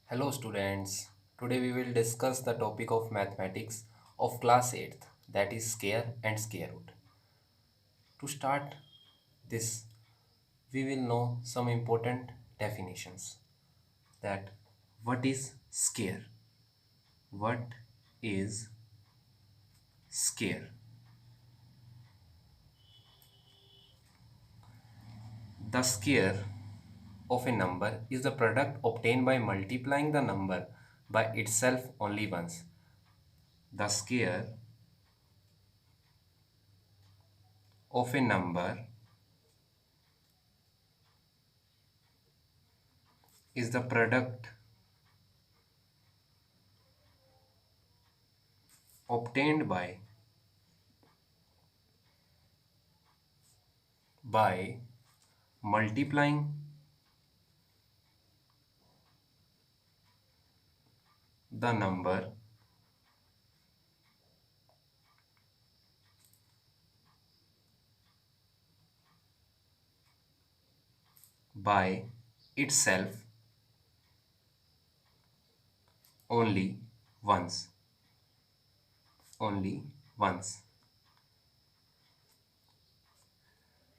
Hello students. Today we will discuss the topic of mathematics of class 8th, that is square and square root. To start this, we will know some important definitions. That what is square? What is square? The square of a number is the product obtained by multiplying the number by itself only once. The square of a number is the product obtained by multiplying the number by itself only once. Only once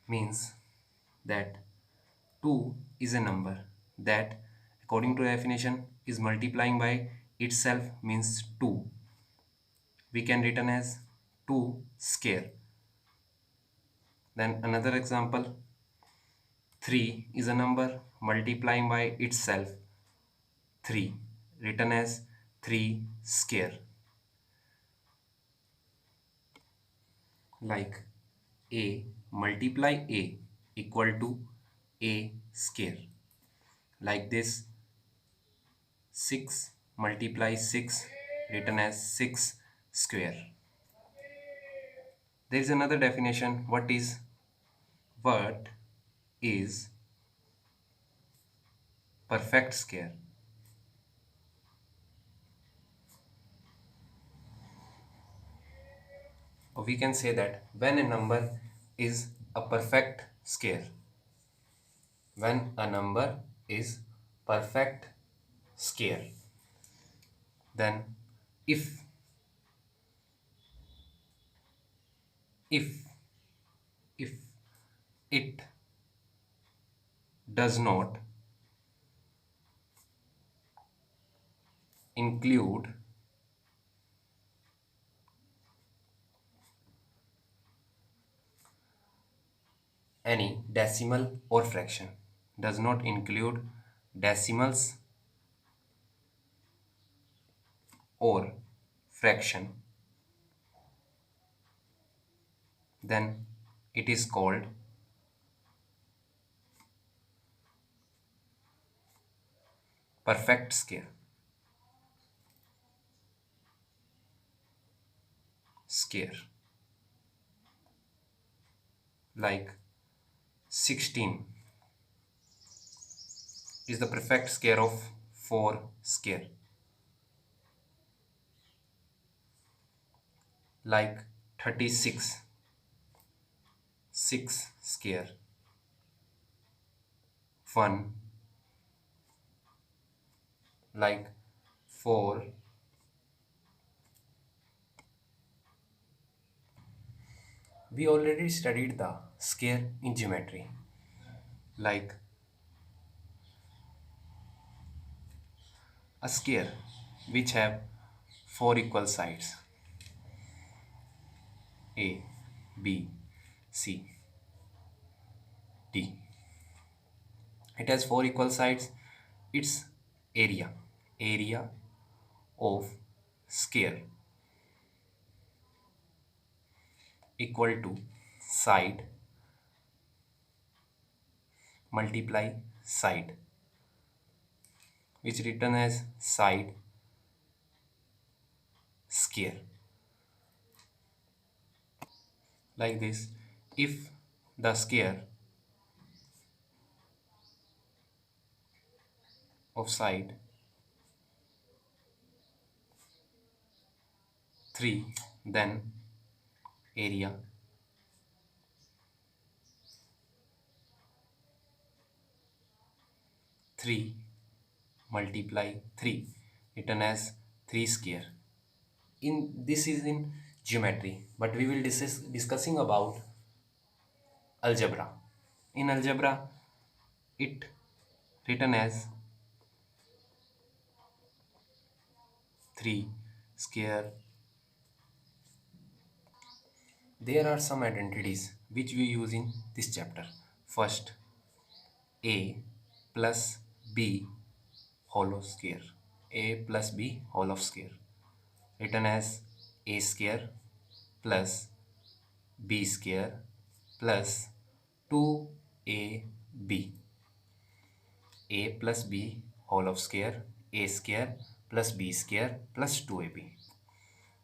means that 2 is a number that, according to the definition, is multiplying by itself means 2. We can written as 2 square. Then another example, 3 is a number multiplying by itself 3, written as 3 square. Like a multiply a equal to a square. Like this, 6 multiply 6 written as 6 square. There is another definition. What is perfect square? Or we can say that when a number is a perfect square. When a number is perfect square, then if if if it does not include any decimal or fraction, does not include decimals or fraction, then it is called perfect square. Like 16 is the perfect square of 4 square. Like 36, 6 square. 1, like 4. We already studied the square in geometry. Like a square which have 4 equal sides, A, B, C, D. It has 4 equal sides. Its area of square equal to side multiply side, which written as side square. Like this, if the square of side 3, then area 3 multiply 3, written as 3 square. In this is in geometry, but we will discussing about algebra. In algebra, it written as 3 square. There are some identities which we use in this chapter. First, a plus b whole of square. A plus b whole of square, written as a square plus b square plus 2ab. A plus b whole of square, a square plus b square plus 2ab.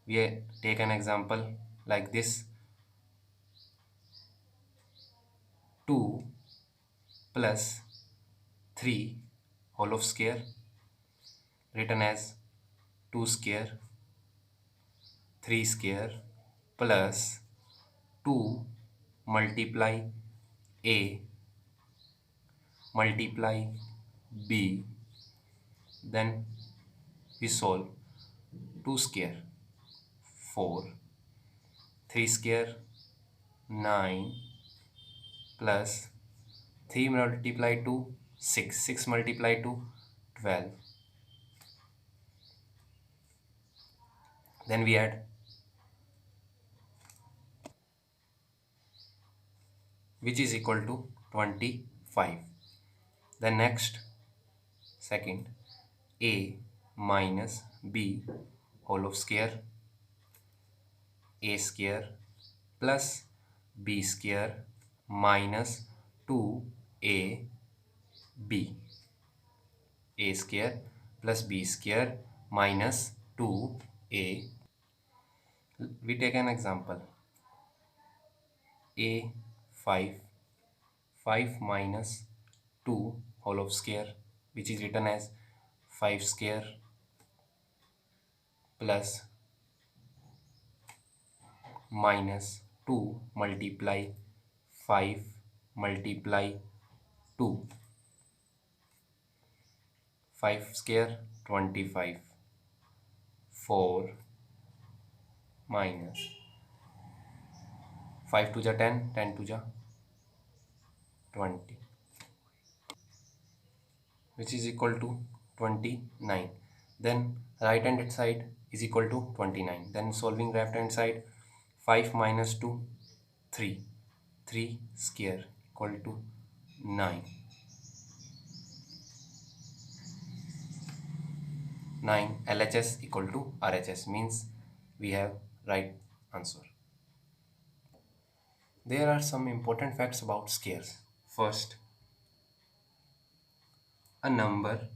We take an example like this: 2 plus 3 whole of square, written as 2 square 3 square plus 2 multiply a multiply b, then we solve. 2 square 4, 3 square 9 plus 3 multiply 2 6, 6 multiply 2 12, then we add, which is equal to 25. The next, second, a minus b whole of square, a square plus b square minus 2ab, a square plus b square minus 2a. We take an example: a 5, 5 minus 2 whole of square, which is written as 5 square plus minus 2 multiply 5 multiply 2, 5 square 25, 4 minus 5 to the 10, 10 to the 20, which is equal to 29. Then right hand side is equal to 29. Then solving left hand side, 5 minus 2, 3. 3 square equal to 9. 9 LHS equal to RHS, means we have right answer. There are some important facts about squares. First, a number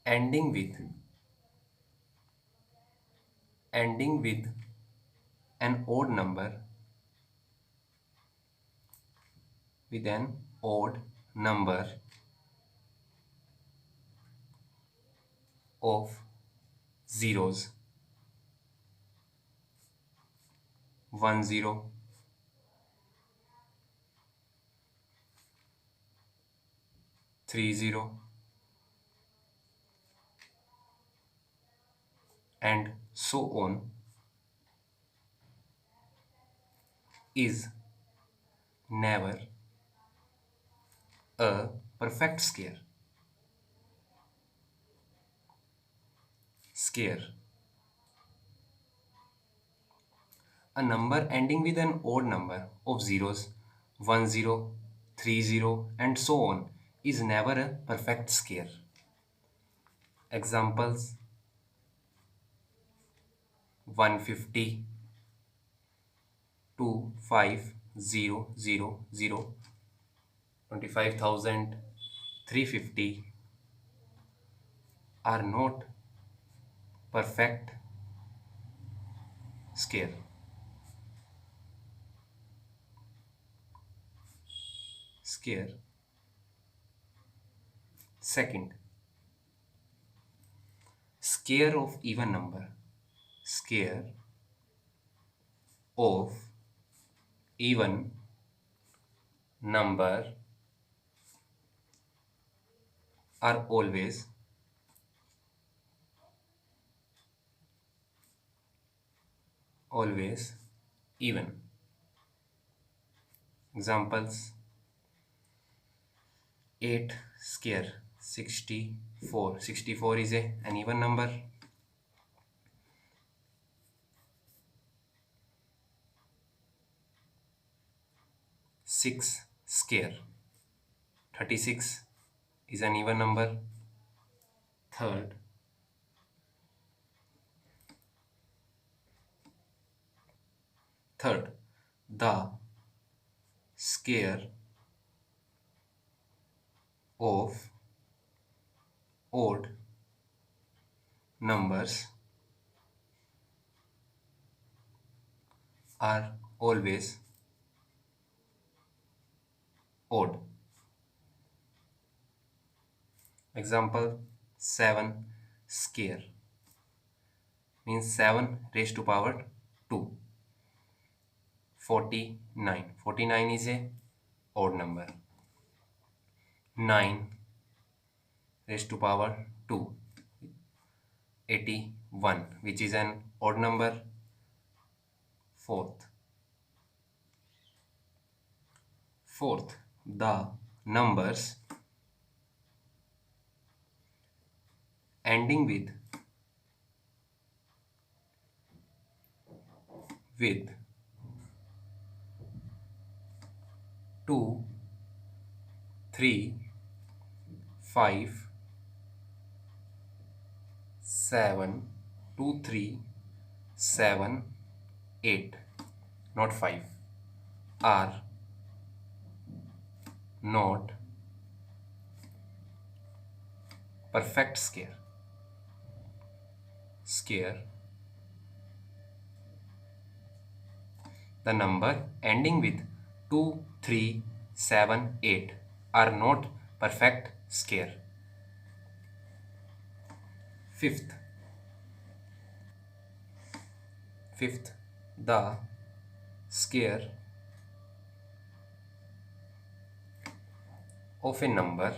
ending with ending with an odd number with an odd number of zeros, 1 0, 3 0, and so on, is never a perfect square. Square. A number ending with an odd number of zeros, 1 0, 3 0, and so on, is never a perfect square. Examples: 150, 2 5 0 0 0, 25,000, 350 are not perfect square. Square. Second, square of even number. Square of even number are always even. Examples: 8 square 64. 64 is an even number. 6 square 36 is an even number. Third, third, the square of odd numbers are always odd. Example: 7 square means 7 raised to power 2. 49. 49 is a odd number. 9 raised to power 2. 81, which is an odd number. Fourth. Fourth, the numbers ending with 2, 3, 5, 7, 2, 3, 7, 8, not 5, are not perfect square. Square. The number ending with 2, 3, 7, 8 are not perfect square. Fifth. Fifth, the square of a number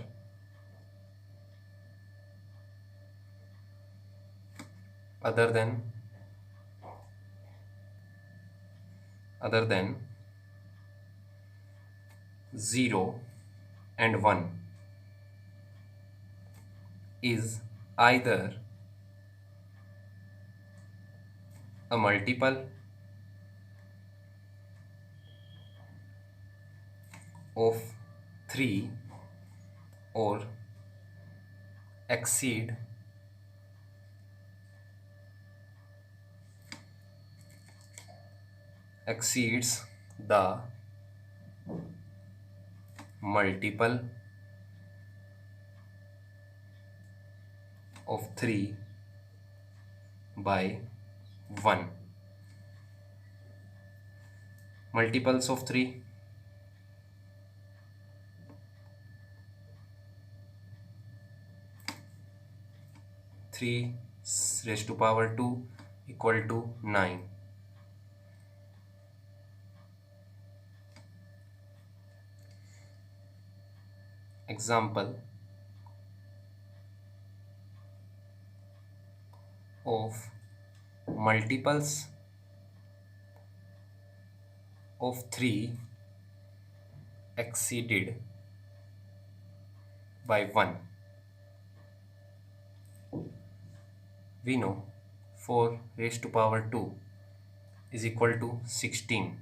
other than 0 and 1 is either a multiple of 3 or exceed exceeds the multiple of 3 by 1. Multiples of 3: 3 raised to power 2 equal to 9. Example of multiples of 3 exceeded by 1. We know 4 raised to power 2 is equal to 16.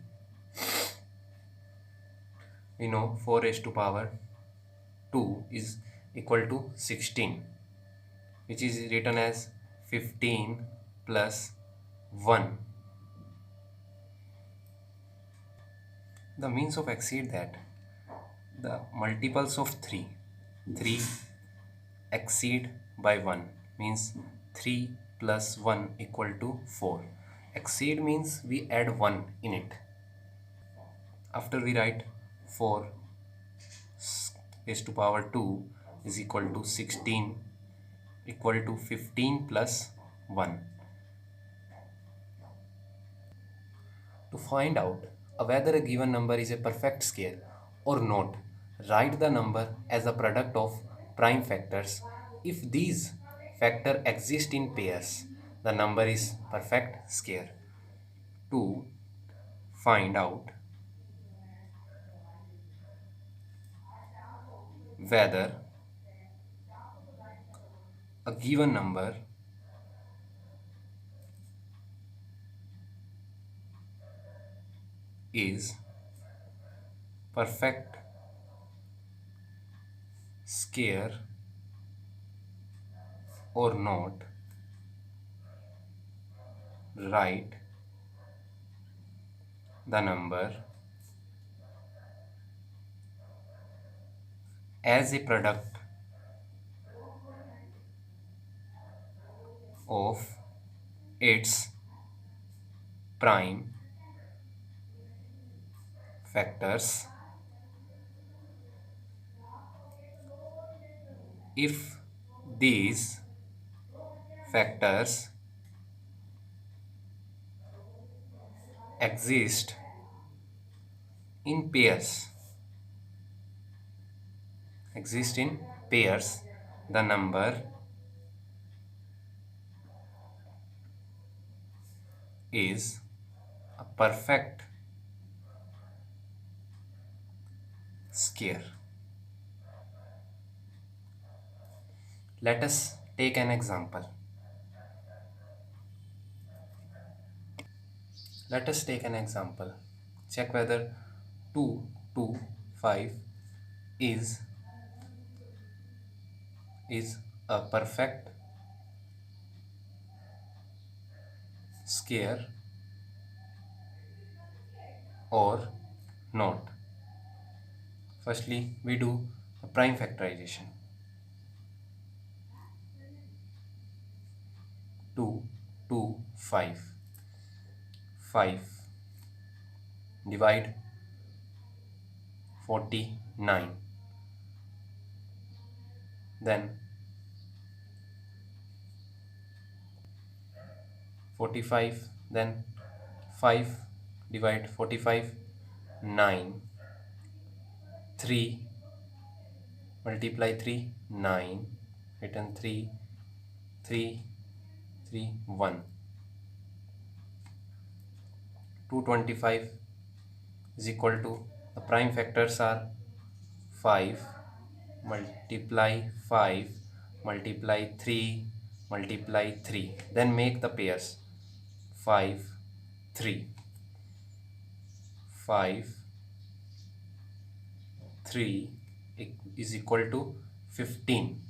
We know 4 raised to power 2 is equal to 16, which is written as 15 plus 1. The means of exceed that the multiples of 3 exceed by 1 means 3 plus 1 equal to 4. Exceed means we add 1 in it. After we write 4 raised to power 2 is equal to 16 equal to 15 plus 1. To find out whether a given number is a perfect square or not, write the number as a product of prime factors. If these factors exist in pairs, the number is perfect square. To find out whether a given number is perfect square or not, write the number as a product of its prime factors if these factors exist in pairs, the number is a perfect square. Let us take an example. Check whether 2, 2, 5 is a perfect square or not. Firstly, we do a prime factorization. 2, 2, 5. 5 divide 49. Then 45. Then 5 divide 45. 9. 3 multiply 3. 9. Written 3. 3. 3. 1. 225 is equal to, the prime factors are 5 multiply 5 multiply 3 multiply 3. Then make the pairs 5 3. 5 3 is equal to 15.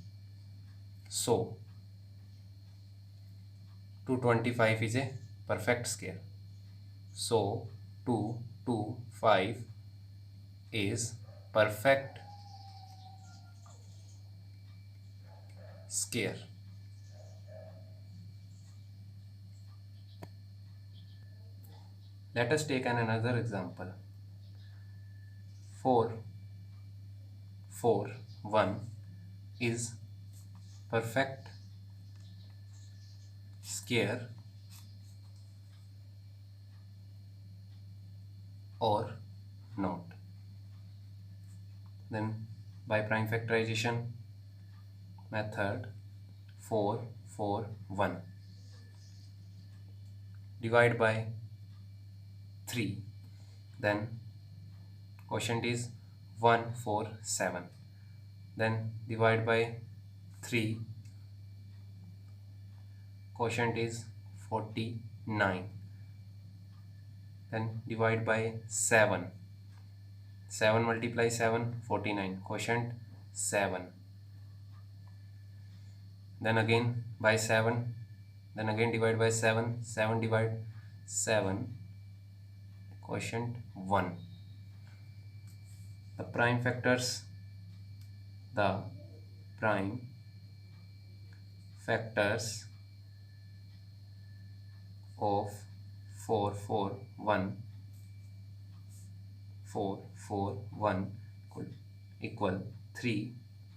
So 225 is a perfect square. So 225 is perfect square. Let us take another example. 4 4 1 is perfect square or not. Then by prime factorization method, 4 4 1 divide by 3. Then quotient is 147. Then divide by 3. Quotient is 49. Then divide by 7. 7 multiply 7, 49. Quotient 7. Then again by 7. Then again divide by 7. 7 divide 7. Quotient 1. The prime factors of 4 4 1 4 4 1 equal 3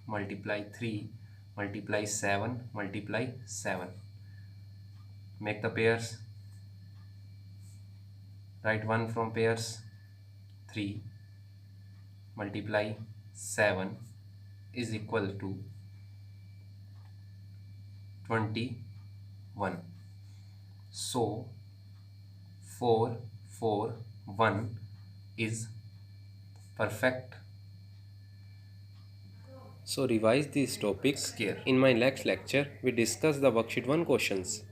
multiply 3 multiply 7 multiply 7. Make the pairs. Write 1 from pairs. 3 multiply 7 is equal to 21. So 441 is perfect So revise this topic. scare. In my next lecture, we discuss the worksheet 1 questions.